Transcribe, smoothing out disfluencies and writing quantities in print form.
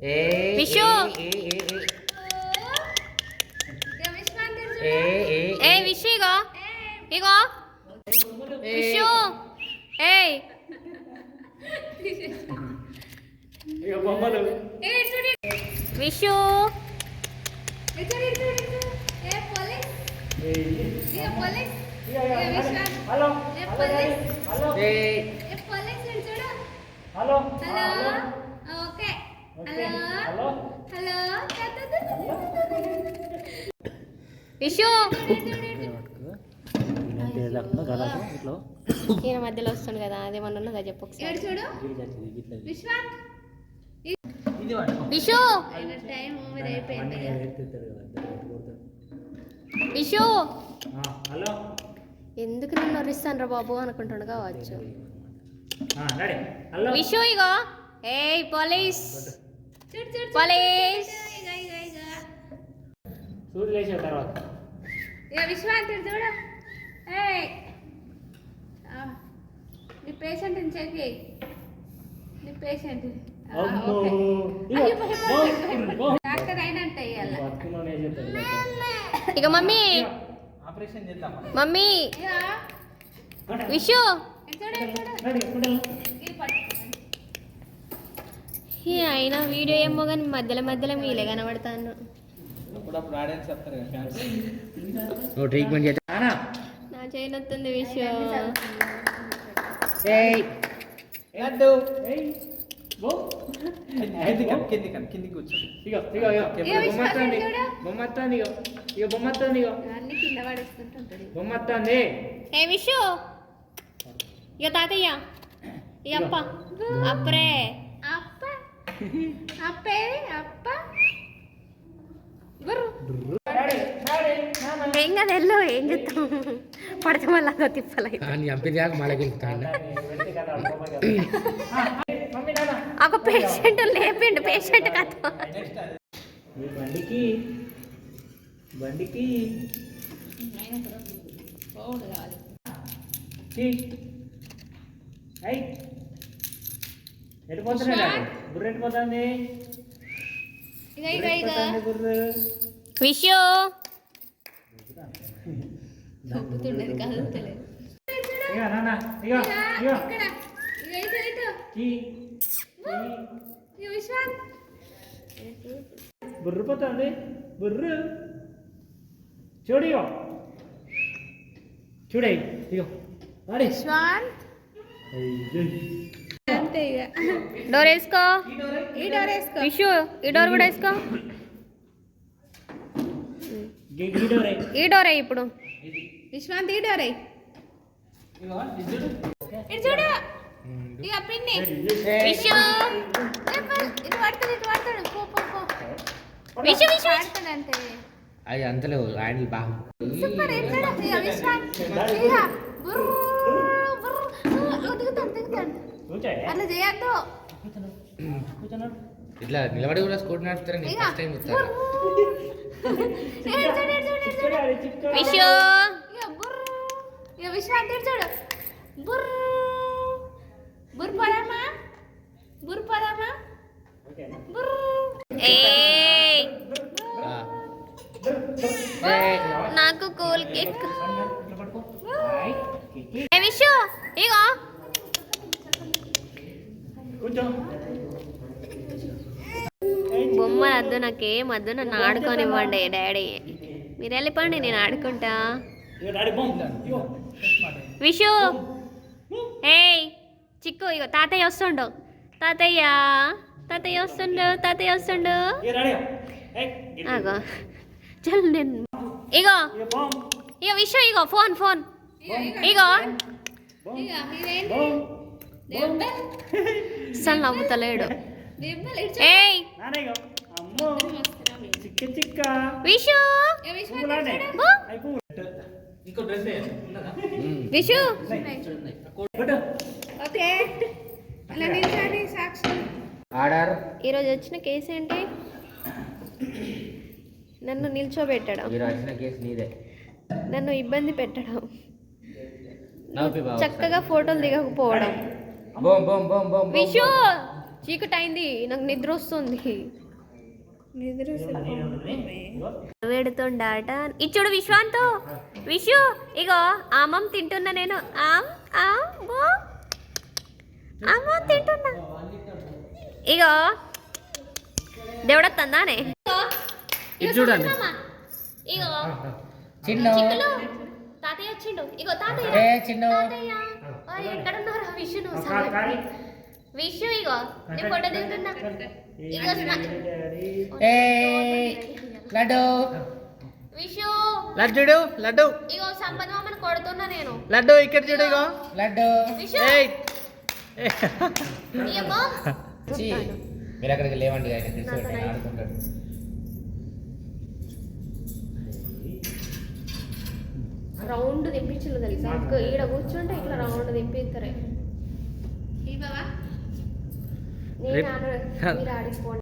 విషు ఏ విషు ఇగో ఇగో విషు ఏయ్ Vishu hello okay hello hello Vishu ఈయన మధ్యలో వస్తుంది కదా అదేమన్నా ఉన్నదా చెప్పు ఒకసారి చూడు విశ్వాన్ విషు టైం ఓవర్ అయిపోయింది విషు హలో ఎందుకు నన్ను వరిస్తాను రా బాబు అనుకుంటాడు కావచ్చు హలో విషు ఇగో ఏ పోలీస్ పోలీస్ చూడు లేచిన తర్వాత విశ్వాన్ చూడు ఏయ్ నీ పేషెంట్ చెక్ చేయి నీ పేషెంట్ డాక్టర్ అయినంత ఇక మమ్మీ ఆపరేషన్ చేద్దాం మమ్మీ విషు అయినా వీడియో ఏమో కానీ మధ్యలో మధ్యలో మీలే కనబడతాను ట్రీట్మెంట్ నా చేయనొస్తుంది విషు కింది కూర్చో బొమ్మత్తాంది ఇక బొమ్మత్తాంది అన్ని కింద పడేస్తుంటుంటాడు బొమ్మత్తాంది ఏ విషు ఇక తాతయ్య ఇక అప్ప అప్పరే అప్ప అప్పే అప్ప గుర్రు ఏం కదా వెళ్ళు ఏం చెప్తాం పడితే మళ్ళీ అదో తిప్పలై ఒక పేషెంట్ లేపిండు పేషెంట్ కథ బండికి ఎటుపోతున్నాడు బుర్ర ఎటుపోతుంది బుర్ర విషు తప్పుతుండదు కదులుతలేదు ఇక నాన్న ఇక ఇక్కడ ఇటు ఇటు విశ్వాన్ బుర్ర పోతుంది బుర్ర చూడు ఇగో చూడే ఇగో వాడి విశ్వాన్ అంతే ఇక డోర్ వేసుకో ఈ డోర్ వేసుకో విషు ఈ డోర్ కూడా వేసుకో ఈ డోరే ఇప్పుడు విశ్వాంత్ ఈ డోర్ ఇటు చూడు ఇక పిన్ని విషు ఇటు పడతాడు పో పో పో విషు విషు పడతాడు అంతే అది అంతలో హ్యాండిల్ బాగా సూపర్ ఎట్లా ఇక విశ్వాంత్ ఇక బుర్రు బుర్రు దిగుతాడు అట్లా చేయొద్దు ఇట్లా నిలబడి కూడా స్కూటీ నడుపుతారు నేను ఫస్ట్ టైం చూస్తాను విషు ఇక విశ్వాంత్ చూడు బుర్రు బుర్రు పడమ్మా బుర్రు పడమ్మా బుర్రు ఏయ్ నాకు కూల్ కేక్ ఏ విషు ఇగో బొమ్మలు వద్దు నాకేం వద్దు నన్ను ఆడుకోనివ్వండి డాడీ మీరు వెళ్ళిపోండి నేను ఆడుకుంటా విషు ఏయ్ చిక్కు ఇగో తాతయ్య వస్తుండు తాతయ్య వస్తుండు అగో చల్ నేను ఇగో ఇగో విషు ఇగో ఫోన్ ఇగో అసలు నవ్వుతలేడు ఏయ్ విషు విషు ఆర్డర్ ఈరోజు వచ్చిన కేసు ఏంటి నన్ను నిల్చోబెట్టడం మీరు వచ్చిన కేసు నీదే నన్ను ఇబ్బంది పెట్టడం నవ్వు బావ చక్కగా ఫోటోలు దిగకపోవడం బోమ్ బోమ్ బోమ్ బోమ్ విషు చీకటి అయింది, నాకు నిద్ర వస్తుంది. నిద్ర వేడుతుండాట ఇచ్చుడు విశ్వాంతు. విషు ఇగో ఆమం తింటున్నా నేను. ఆమం తింటున్నా. ఇగో దేవుడొస్తుందానే. ఇది చూడండి. ఇగో చిన్ను చిక్కులు తాతయ్య వచ్చిండు. ఇగో తాతయ్య. ఏ చిన్ను తాతయ్య ఎక్కడున్నారా విషు? నువ్వు విషు ఇగో నేను ఫోటో దిగుతున్నా. ఇగో ఏ లడ్డు విషు లడ్డు లడ్డు ఇగో సంపద మామని కొడుతున్నా నేను. లడ్డు ఇక్కడ చూడు. ఇగో లడ్డు విషు ఏయ్ ఏమో ఛీ, మీరు అక్కడికి లేవండి ఆయన తీసుకుంటే ఆడుకుంటాడు. రౌండ్ దింపించు తెలుసా. ఇంకా ఈడ కూర్చుంటే ఇట్లా రౌండ్ దింపిస్తారే. ఈ బావా నేను మీరు ఆడిపోండి.